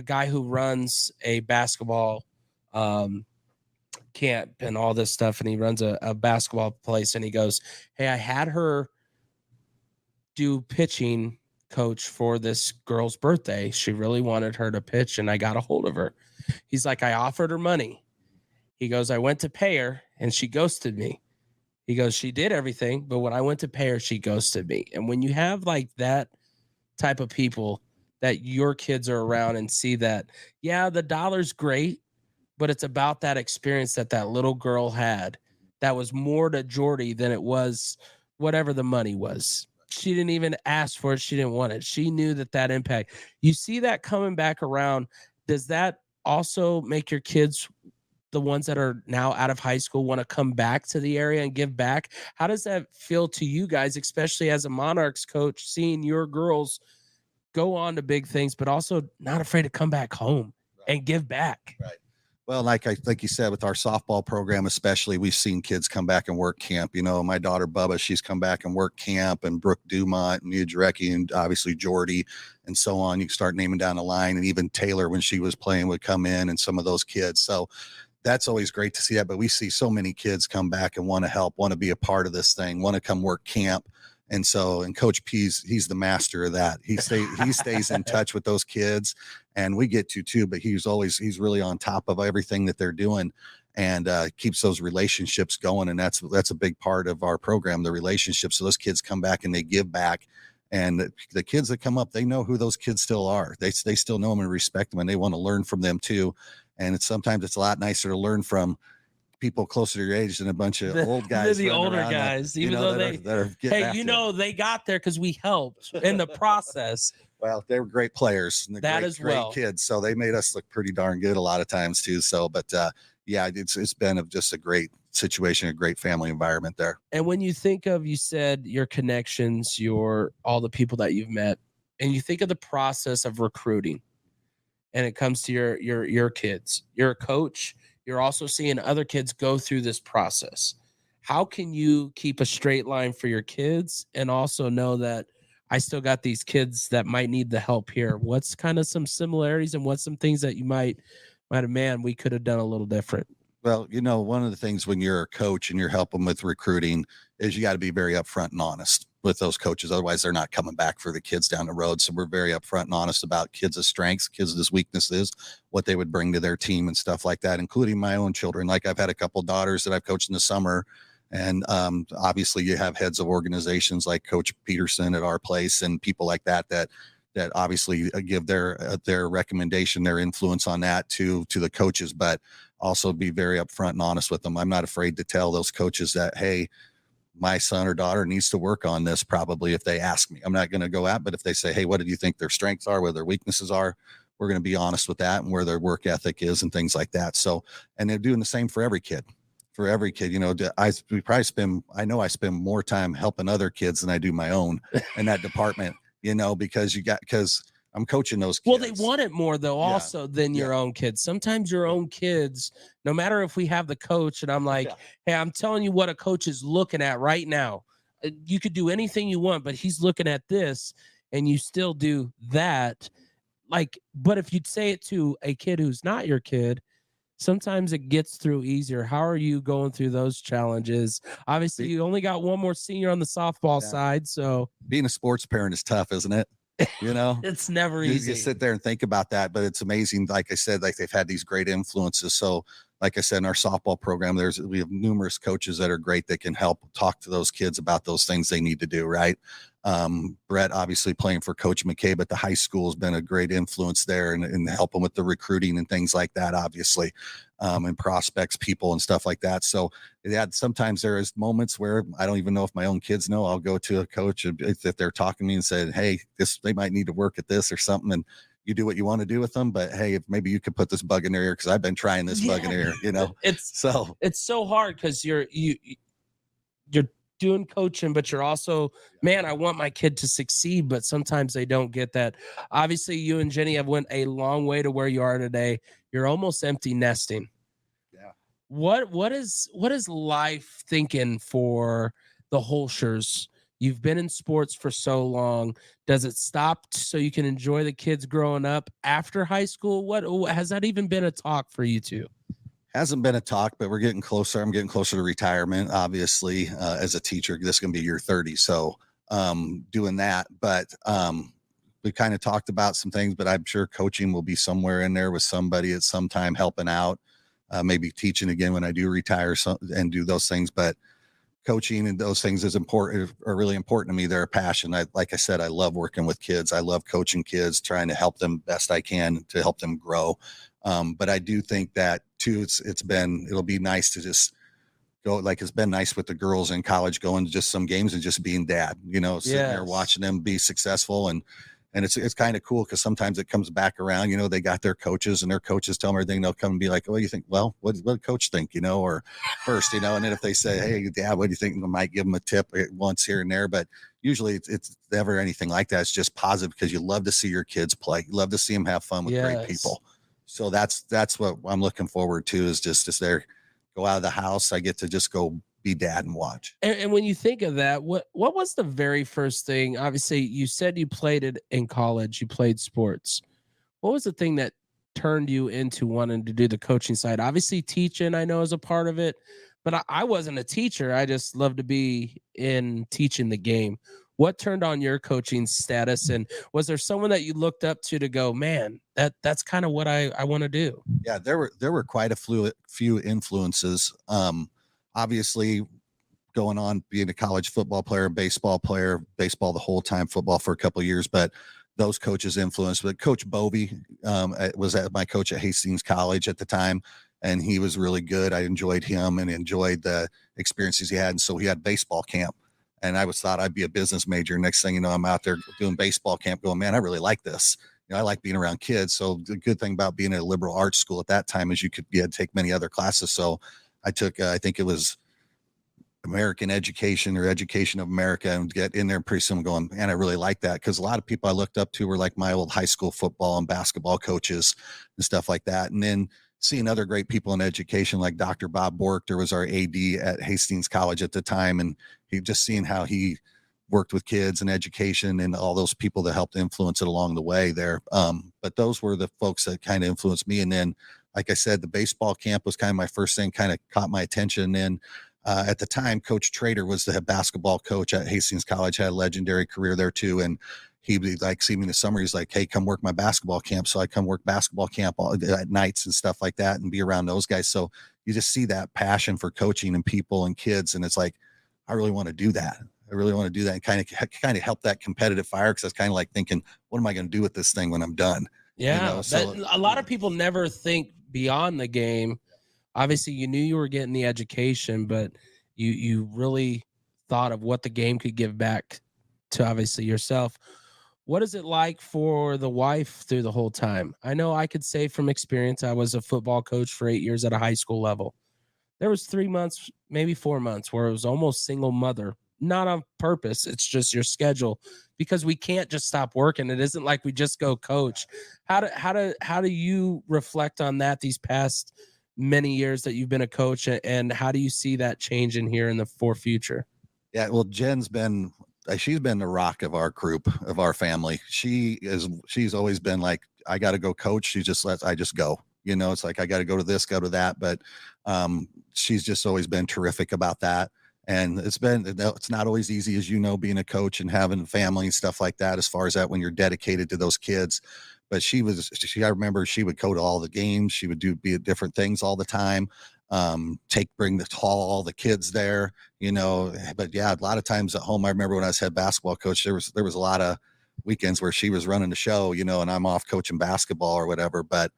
guy who runs a basketball camp and all this stuff. And he runs a basketball place, and he goes, hey, I had her do pitching coach for this girl's birthday. She really wanted her to pitch, and I got a hold of her. He's like, I offered her money. He goes, I went to pay her and she ghosted me. He goes, she did everything, but when I went to pay her, she ghosted me. And when you have like that type of people that your kids are around and see that, yeah, the dollar's great, but it's about that experience that little girl had that was more to Jordy than it was whatever the money was. She didn't even ask for it. She didn't want it. She knew that impact. You see that coming back around. Does that also make your kids the ones that are now out of high school want to come back to the area and give back. How does that feel to you guys, especially as a Monarchs coach, seeing your girls go on to big things, but also not afraid to come back home and give back? Right. Well, like you said, with our softball program, especially, we've seen kids come back and work camp. You know, my daughter Bubba, she's come back and work camp, and Brooke Dumont, Mia Jarecki, and obviously Jordy, and so on. You can start naming down the line, and even Taylor, when she was playing, would come in, and some of those kids. So that's always great to see that. But we see so many kids come back and want to help, want to be a part of this thing, want to come work camp. And so, and Coach P's, he's the master of that. He stays in touch with those kids, and we get to too, but he's really on top of everything that they're doing, and keeps those relationships going. And that's a big part of our program, the relationships. So those kids come back and they give back. And the kids that come up, they know who those kids still are. They still know them and respect them, and they want to learn from them too. And sometimes it's a lot nicer to learn from people closer to your age than a bunch of old guys. The older guys, even though they got there because we helped in the process. Well, they were great players. And great kids. So they made us look pretty darn good a lot of times too. So, but yeah, it's been just a great situation, a great family environment there. And when you think of, you said your connections, all the people that you've met, and you think of the process of recruiting, and it comes to your kids, you're a coach, you're also seeing other kids go through this process. How can you keep a straight line for your kids and also know that I still got these kids that might need the help here? What's kind of some similarities, and what's some things that you might have, man, we could have done a little different? Well, you know, one of the things when you're a coach and you're helping with recruiting is you got to be very upfront and honest with those coaches. Otherwise, they're not coming back for the kids down the road. So we're very upfront and honest about kids' strengths, kids' weaknesses, what they would bring to their team and stuff like that, including my own children. Like, I've had a couple daughters that I've coached in the summer. And obviously you have heads of organizations like Coach Peterson at our place and people like that obviously give their recommendation, their influence on that to the coaches, but also be very upfront and honest with them. I'm not afraid to tell those coaches that, hey, my son or daughter needs to work on this, probably, if they ask me. I'm not going to go out, but if they say, hey, what do you think their strengths are, where their weaknesses are, we're going to be honest with that, and where their work ethic is and things like that. So, and they're doing the same for every kid. You know, I know I spend more time helping other kids than I do my own in that department, you know, because I'm coaching those kids. Well, they want it more though, also than your own kids. Sometimes your own kids, no matter if we have the coach and I'm like, hey, I'm telling you what a coach is looking at right now. You could do anything you want, but he's looking at this, and you still do that. Like, but if you'd say it to a kid who's not your kid, sometimes it gets through easier. How are you going through those challenges? Obviously, you only got one more senior on the softball side, so being a sports parent is tough, isn't it? You know, it's never easy. You sit there and think about that, but it's amazing. Like I said, like, they've had these great influences. So, like I said, in our softball program, we have numerous coaches that are great that can help talk to those kids about those things they need to do, right? Brett, obviously playing for Coach McKay, but the high school has been a great influence there and helping with the recruiting and things like that, obviously, and prospects, people and stuff like that. So sometimes there is moments where I don't even know if my own kids know. I'll go to a coach if they're talking to me and say, hey, they might need to work at this or something. And you do what you want to do with them, but hey, if maybe you could put this bug in their ear, because I've been trying this bug in their ear, you know. It's so hard because you're doing coaching, but you're also, man, I want my kid to succeed, but sometimes they don't get that. Obviously, you and Jenny have went a long way to where you are today. You're almost empty nesting. Yeah. What is life thinking for the Hoelschers? You've been in sports for so long. Does it stop so you can enjoy the kids growing up after high school? What has that even been a talk for you two? Hasn't been a talk, but we're getting closer. I'm getting closer to retirement, obviously, as a teacher. This is going to be year 30. So doing that, but we kind of talked about some things, but I'm sure coaching will be somewhere in there with somebody at some time helping out, maybe teaching again when I do retire and do those things. But coaching and those things are really important to me. They're a passion. Like I said, I love working with kids. I love coaching kids, trying to help them best I can to help them grow. But I do think that too, it'll be nice to just go, like it's been nice with the girls in college, going to just some games and just being dad, you know, sitting there watching them be successful and And it's kind of cool because sometimes it comes back around, they got their coaches and their coaches tell them everything. They'll come and be like, "What do you think?" Well, what did coach think, or first, and then if they say, "Hey, Dad, what do you think?" I might give them a tip once here and there, but usually it's never anything like that. It's just positive because you love to see your kids play. You love to see them have fun with great people. So that's what I'm looking forward to is just there, go out of the house. I get to just go be dad and watch. And when you think of that, what was the very first thing? Obviously, you said you played it in college. You played sports. What was the thing that turned you into wanting to do the coaching side? Obviously, teaching I know is a part of it, but I wasn't a teacher. I just love to be in teaching the game. What turned on your coaching status, and was there someone that you looked up to go, man, that's kind of what I want to do? Yeah, there were quite a few influences. Obviously, going on being a college football player, baseball the whole time, football for a couple of years, but those coaches influenced. But Coach Bovey was my coach at Hastings College at the time, and he was really good. I enjoyed him and enjoyed the experiences he had. And so he had baseball camp, and I thought I'd be a business major. Next thing you know, I'm out there doing baseball camp going, man, I really like this. I like being around kids. So the good thing about being at a liberal arts school at that time is you could take many other classes. So I took, I think it was American Education or Education of America, and get in there pretty soon going, man, I really like that. Because a lot of people I looked up to were like my old high school football and basketball coaches and stuff like that. And then seeing other great people in education like Dr. Bob Bork, was our AD at Hastings College at the time. And he just seeing how he worked with kids and education and all those people that helped influence it along the way there. But those were the folks that kind of influenced me. And then, like I said, the baseball camp was kind of my first thing, kind of caught my attention. And at the time, Coach Trader was the basketball coach at Hastings College, had a legendary career there too. And he'd be like, see me in the summer, he's like, hey, come work my basketball camp. So I come work basketball camp at nights and stuff like that and be around those guys. So you just see that passion for coaching and people and kids. And it's like, I really want to do that. I really want to do that and kind of help that competitive fire. Cause I was kind of like thinking, what am I going to do with this thing when I'm done? Yeah. A lot of people never think beyond the game. Obviously you knew you were getting the education, but you really thought of what the game could give back to obviously yourself. What is it like for the wife through the whole time? I know I could say from experience, I was a football coach for 8 years at a high school level. There was 3 months, maybe 4 months where it was almost single mother, not on purpose. It's just your schedule because we can't just stop working. It isn't like we just go coach. How do you reflect on that these past many years that you've been a coach, and how do you see that changing here in the future? Yeah, well, she's been the rock of our group, of our family. She's always been like, I got to go coach. She just I just go, it's like, I got to go to this, go to that. But she's just always been terrific about that. And it's not always easy, as being a coach and having a family and stuff like that, as far as that, when you're dedicated to those kids. But I remember she would go to all the games. She would be at different things all the time. Bring all the kids there, but yeah, a lot of times at home, I remember when I was head basketball coach, there was a lot of weekends where she was running the show, and I'm off coaching basketball or whatever, but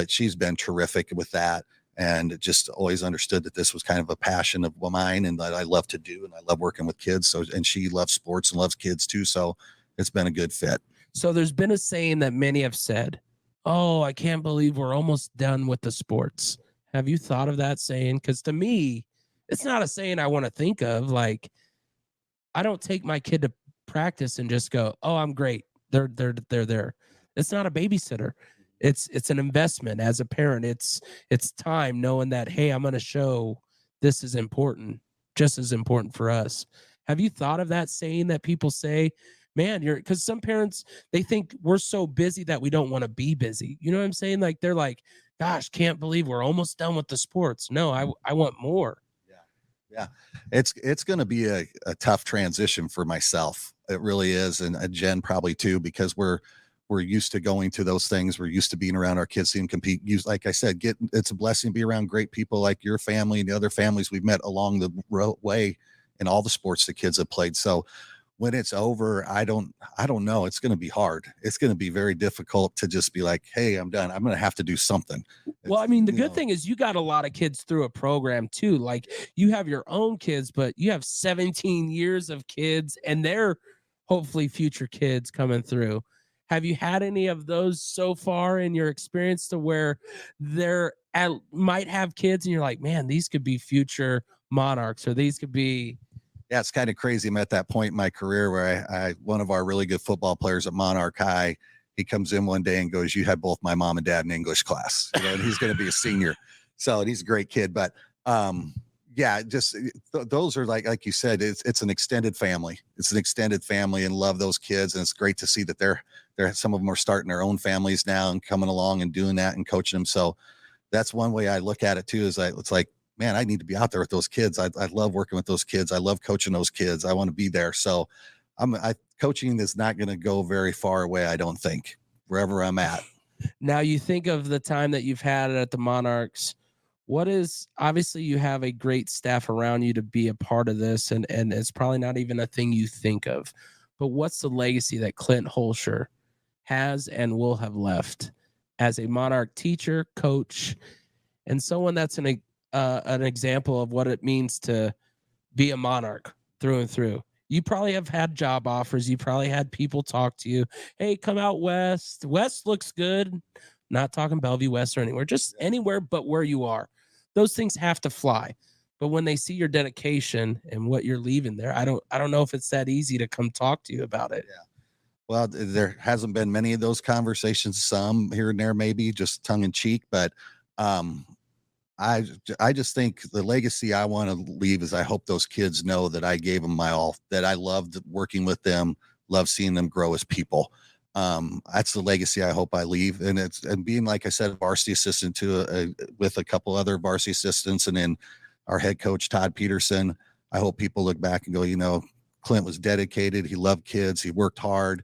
she's been terrific with that. And just always understood that this was kind of a passion of mine and that I love to do. And I love working with kids. So, and she loves sports and loves kids too. So it's been a good fit. So there's been a saying that many have said, oh, I can't believe we're almost done with the sports. Have you thought of that saying? Because to me, it's not a saying I want to think of. Like, I don't take my kid to practice and just go, oh, I'm great. They're there. It's not a babysitter. It's an investment as a parent. It's time knowing that, hey, I'm going to show this is important, just as important for us. Have you thought of that saying that people say, man, because some parents, they think we're so busy that we don't want to be busy. You know what I'm saying? Like, they're like, gosh, can't believe we're almost done with the sports. No, I want more. Yeah. It's going to be a tough transition for myself. It really is. And Jen probably too, because we're used to going to those things. We're used to being around our kids, seeing them compete. Like I said, it's a blessing to be around great people like your family and the other families we've met along the way in all the sports the kids have played. So when it's over, I don't know. It's going to be hard. It's going to be very difficult to just be like, hey, I'm done. I'm going to have to do something. Well, I mean, the good thing is you got a lot of kids through a program too. Like, you have your own kids, but you have 17 years of kids, and they're hopefully future kids coming through. Have you had any of those so far in your experience to where might have kids and you're like, man, these could be future Monarchs, or these could be? Yeah, it's kind of crazy. I'm at that point in my career where I one of our really good football players at Monarch High, he comes in one day and goes, "You had both my mom and dad in English class," and he's going to be a senior. So, and he's a great kid, but yeah, just those are like you said, it's an extended family. It's an extended family, and love those kids. And it's great to see that they're some of them are starting their own families now and coming along and doing that and coaching them. So that's one way I look at it too, is it's like, man, I need to be out there with those kids. I love working with those kids. I love coaching those kids. I want to be there. So coaching is not going to go very far away, I don't think, wherever I'm at. Now, you think of the time that you've had at the Monarchs. Obviously you have a great staff around you to be a part of this, and it's probably not even a thing you think of, but what's the legacy that Clint Hoelscher has and will have left as a Monarch teacher, coach, and someone that's an example of what it means to be a Monarch through and through? You probably have had job offers. You probably had people talk to you. Hey, come out west. West looks good. Not talking Bellevue West or anywhere, just anywhere but where you are. Those things have to fly. But when they see your dedication and what you're leaving there, I don't know if it's that easy to come talk to you about it. Yeah. Well, there hasn't been many of those conversations, some here and there, maybe just tongue in cheek, but I just think the legacy I want to leave is I hope those kids know that I gave them my all, that I loved working with them, love seeing them grow as people. That's the legacy I hope I leave. And being, like I said, a varsity assistant to with a couple other varsity assistants, and then our head coach, Todd Peterson, I hope people look back and go, Clint was dedicated. He loved kids. He worked hard.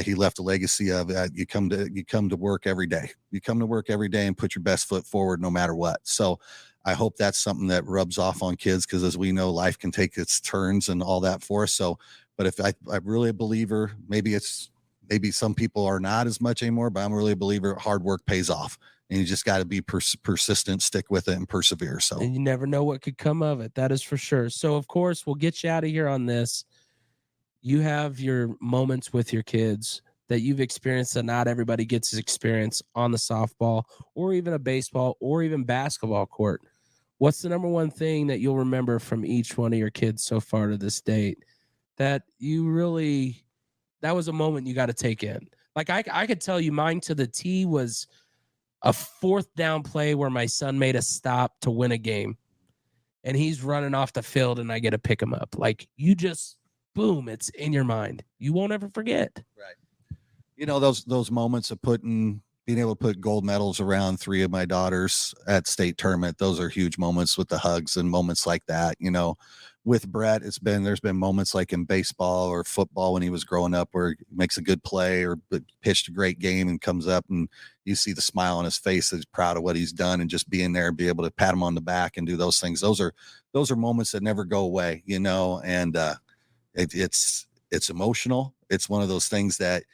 He left a legacy of you come to work every day. You come to work every day and put your best foot forward no matter what. So I hope that's something that rubs off on kids, because as we know, life can take its turns and all that for us. So, but if I'm really a believer, maybe some people are not as much anymore, but I'm really a believer hard work pays off, and you just got to be persistent, stick with it, and persevere. So, and you never know what could come of it. That is for sure. So of course we'll get you out of here on this. You have your moments with your kids that you've experienced that not everybody gets to experience on the softball or even a baseball or even basketball court. What's the number one thing that you'll remember from each one of your kids so far to this date that that was a moment you got to take in? Like I could tell you mine to the T was a 4th down play where my son made a stop to win a game, and he's running off the field and I get to pick him up. Like, you just, boom, it's in your mind. You won't ever forget. Right. Those moments of being able to put gold medals around 3 of my daughters at state tournament, those are huge moments, with the hugs and moments like that. With Brett, there's been moments like in baseball or football when he was growing up where he makes a good play or pitched a great game and comes up and you see the smile on his face that he's proud of what he's done, and just being there and be able to pat him on the back and do those things. Those are moments that never go away, and it's emotional. It's one of those things that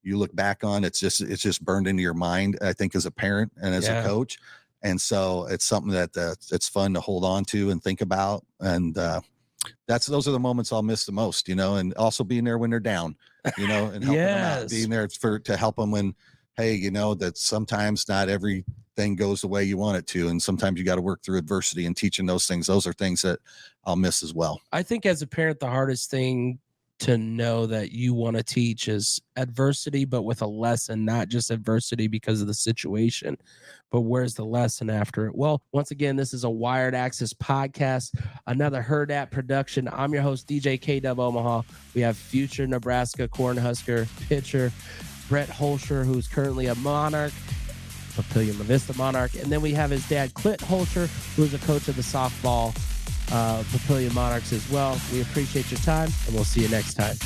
you look back on. It's just burned into your mind, I think, as a parent and as a coach. And so it's something that it's fun to hold on to and think about. And those are the moments I'll miss the most, and also being there when they're down, and helping them out, being there to help them when, hey, that sometimes not everything goes the way you want it to. And sometimes you got to work through adversity, and teaching those things. Those are things that I'll miss as well. I think as a parent, the hardest thing to know that you want to teach is adversity, but with a lesson, not just adversity because of the situation, but where's the lesson after it? Well, once again, this is a Wired Access podcast, another Hurrdat production. I'm your host, DJ K-Dub Omaha. We have future Nebraska Cornhusker pitcher Brett Hoelscher, who's currently a Monarch, Papillion-La Vista Monarch. And then we have his dad, Clint Hoelscher, who is a coach of the softball Papillion Monarchs as well. We appreciate your time, and we'll see you next time.